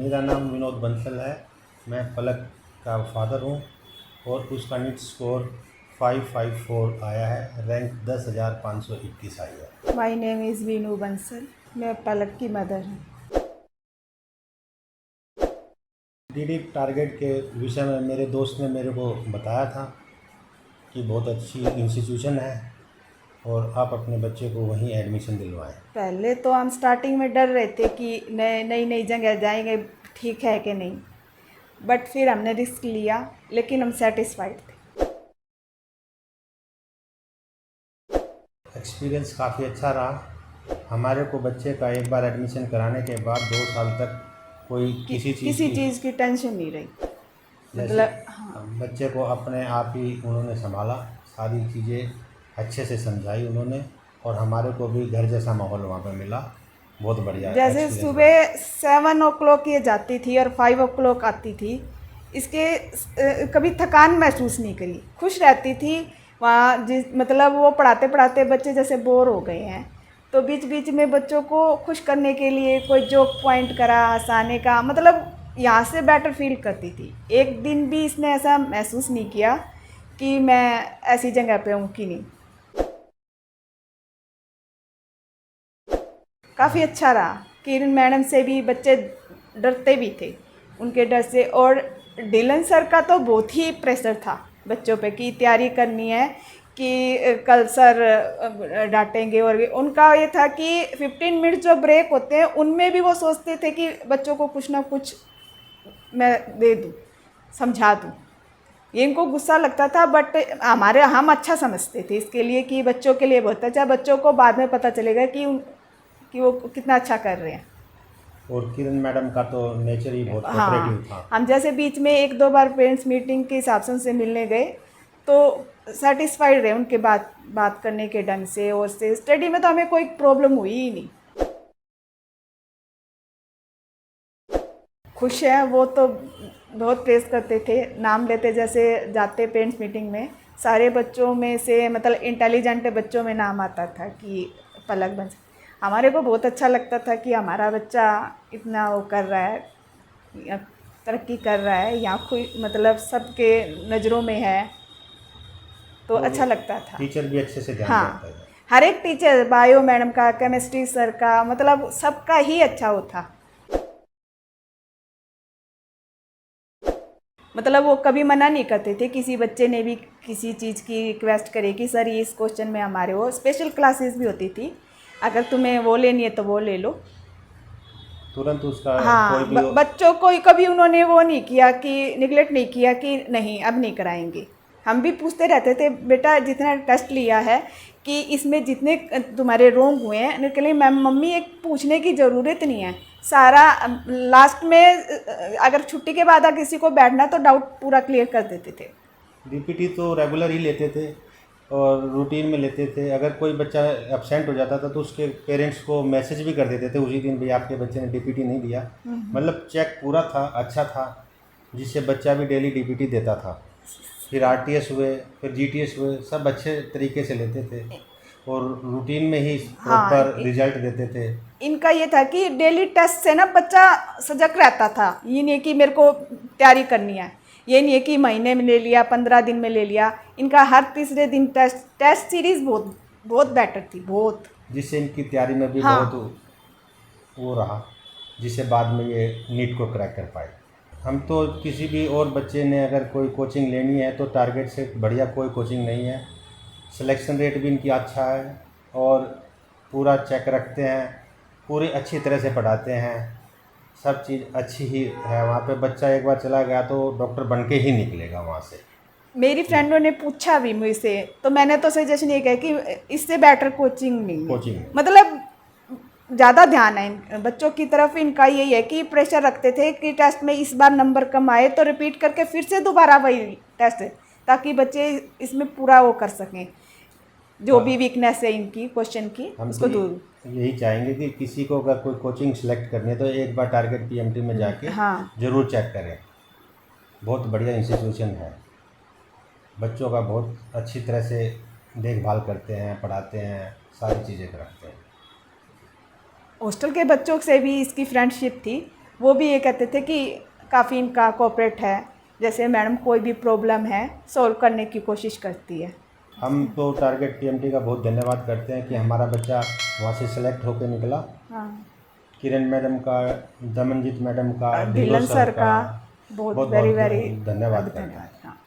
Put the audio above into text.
मेरा नाम विनोद बंसल है। मैं पलक का फादर हूँ और उसका नीट स्कोर 554 आया है। रैंक 10,521 आई है। My name is Veenu Bansal. मैं पलक की मदर हूँ। डीडी टारगेट के विषय में मेरे दोस्त ने मेरे को बताया था कि बहुत अच्छी इंस्टीट्यूशन है और आप अपने बच्चे को वहीं एडमिशन दिलवाएं। पहले तो हम स्टार्टिंग में डर रहे थे कि नई नई जगह जाएंगे, ठीक है कि नहीं, बट फिर हमने रिस्क लिया, लेकिन हम सेटिस्फाइड थे। एक्सपीरियंस काफ़ी अच्छा रहा। हमारे को बच्चे का एक बार एडमिशन कराने के बाद 2 साल तक कोई किसी किसी चीज़ की टेंशन नहीं रही। जैसे मतलब हाँ, बच्चे को अपने आप ही उन्होंने संभाला, सारी चीज़ें अच्छे से समझाई उन्होंने और हमारे को भी घर जैसा माहौल वहाँ पे मिला। बहुत बढ़िया जैसे एक्सपीरियंस रहा। सुबह 7 o'clock ये जाती थी और 5 o'clock आती थी। इसके कभी थकान महसूस नहीं करी, खुश रहती थी वहाँ। जिस मतलब वो पढ़ाते पढ़ाते बच्चे जैसे बोर हो गए हैं, तो बीच बीच में बच्चों को खुश करने के लिए कोई जोक पॉइंट करा हंसाने का, मतलब यहाँ से बेटर फील करती थी। एक दिन भी इसने ऐसा महसूस नहीं किया कि मैं ऐसी जगह पे हूँ कि नहीं। काफ़ी अच्छा रहा। किरण मैडम से भी बच्चे डरते भी थे, उनके डर से। और डिलन सर का तो बहुत ही प्रेशर था बच्चों पे कि तैयारी करनी है, कि कल सर डांटेंगे। और उनका ये था कि 15 मिनट जो ब्रेक होते हैं उनमें भी वो सोचते थे कि बच्चों को कुछ ना कुछ मैं दे दूँ, समझा दूँ। ये इनको गुस्सा लगता था, बट हम अच्छा समझते थे इसके लिए कि बच्चों के लिए बहुत अच्छा। बच्चों को बाद में पता चलेगा कि वो कितना अच्छा कर रहे हैं। और किरण मैडम का तो नेचर ही बहुत कोऑपरेटिव हाँ, था। हम जैसे बीच में 1-2 बार पेरेंट्स मीटिंग के हिसाब से उनसे मिलने गए, तो सेटिस्फाइड रहे उनके बात करने के ढंग से। और से स्टडी में तो हमें कोई प्रॉब्लम हुई ही नहीं। खुश हैं वो तो, बहुत प्रेस करते थे, नाम लेते। जैसे जाते पेरेंट्स मीटिंग में, सारे बच्चों में से मतलब इंटेलिजेंट बच्चों में नाम आता था कि पलक बन। हमारे को बहुत अच्छा लगता था कि हमारा बच्चा इतना वो कर रहा है, या तरक्की कर रहा है, या कोई मतलब सबके नज़रों में है, तो और अच्छा लगता था। टीचर भी अच्छे से ध्यान हाँ, रखता है। हर एक टीचर, बायो मैडम का, केमिस्ट्री सर का, मतलब सबका ही अच्छा वो था। मतलब वो कभी मना नहीं करते थे। किसी बच्चे ने भी किसी चीज़ की रिक्वेस्ट करे कि सर ये इस क्वेश्चन में हमारे, वो स्पेशल क्लासेस भी होती थी, अगर तुम्हें वो लेनी है तो वो ले लो। तुरंत उसका कोई हाँ, भी बच्चों को कभी उन्होंने वो नहीं किया कि निगलेक्ट नहीं किया कि नहीं अब नहीं कराएंगे। हम भी पूछते रहते थे, बेटा जितना टेस्ट लिया है कि इसमें जितने तुम्हारे रोंग हुए हैं, उनके लिए मैम मम्मी एक पूछने की ज़रूरत नहीं है। सारा लास्ट में अगर छुट्टी के बाद अगर किसी को बैठना तो डाउट पूरा क्लियर कर देते थे। डीपीटी तो रेगुलर ही लेते थे और रूटीन में लेते थे। अगर कोई बच्चा एब्सेंट हो जाता था तो उसके पेरेंट्स को मैसेज भी कर देते थे उसी दिन, भाई आपके बच्चे ने डीपीटी नहीं दिया। मतलब चेक पूरा था, अच्छा था, जिससे बच्चा भी डेली डीपीटी देता था। फिर आरटीएस हुए, फिर जीटीएस हुए, सब अच्छे तरीके से लेते थे और रूटीन में ही हाँ, प्रॉपर रिजल्ट देते थे। इनका ये था कि डेली टेस्ट से ना बच्चा सजग रहता था। ये नहीं है कि मेरे को तैयारी करनी है, ये नहीं है कि महीने में ले लिया, 15 दिन में ले लिया। इनका हर तीसरे दिन टेस्ट सीरीज बहुत बहुत बेटर थी, बहुत। जिससे इनकी तैयारी में भी बहुत हाँ, वो रहा, जिससे बाद में ये नीट को क्रैक कर पाए। हम तो किसी भी और बच्चे ने अगर कोई कोचिंग लेनी है तो टारगेट से बढ़िया कोई कोचिंग नहीं है। सिलेक्शन रेट भी इनकी अच्छा है और पूरा चेक रखते हैं, पूरी अच्छी तरह से पढ़ाते हैं, सब चीज़ अच्छी ही है वहाँ पे। बच्चा एक बार चला गया तो डॉक्टर बन के ही निकलेगा वहाँ से। मेरी फ्रेंडों ने पूछा भी मुझसे, तो मैंने तो सजेशन ये किया कि इससे बेटर कोचिंग नहीं है। कोचिंग मतलब ज़्यादा ध्यान है बच्चों की तरफ। इनका यही है कि प्रेशर रखते थे कि टेस्ट में इस बार नंबर कम आए तो रिपीट करके फिर से दोबारा वही टेस्ट, ताकि बच्चे इसमें पूरा वो कर सकें, जो भी वीकनेस है इनकी क्वेश्चन की हम तो उसको दूर। यही चाहेंगे कि किसी को अगर कोई कोचिंग सेलेक्ट करनी है तो एक बार टारगेट पीएमटी में जाके हाँ, ज़रूर चेक करें। बहुत बढ़िया इंस्टीट्यूशन है, बच्चों का बहुत अच्छी तरह से देखभाल करते हैं, पढ़ाते हैं, सारी चीज़ें रखते हैं। हॉस्टल के बच्चों से भी इसकी फ्रेंडशिप थी। वो भी ये कहते थे कि काफ़ी इनका कोऑपरेट है, जैसे मैडम कोई भी प्रॉब्लम है सॉल्व करने की कोशिश करती है। हम तो टारगेट टीएमटी का बहुत धन्यवाद करते हैं कि हमारा बच्चा वहाँ से सेलेक्ट होकर निकला। हाँ, किरण मैडम का, दमनजीत मैडम का, ढिल्लन सर का बहुत बहुत वेरी बहुत वेरी धन्यवाद करते हैं। धन्यवाद। हाँ।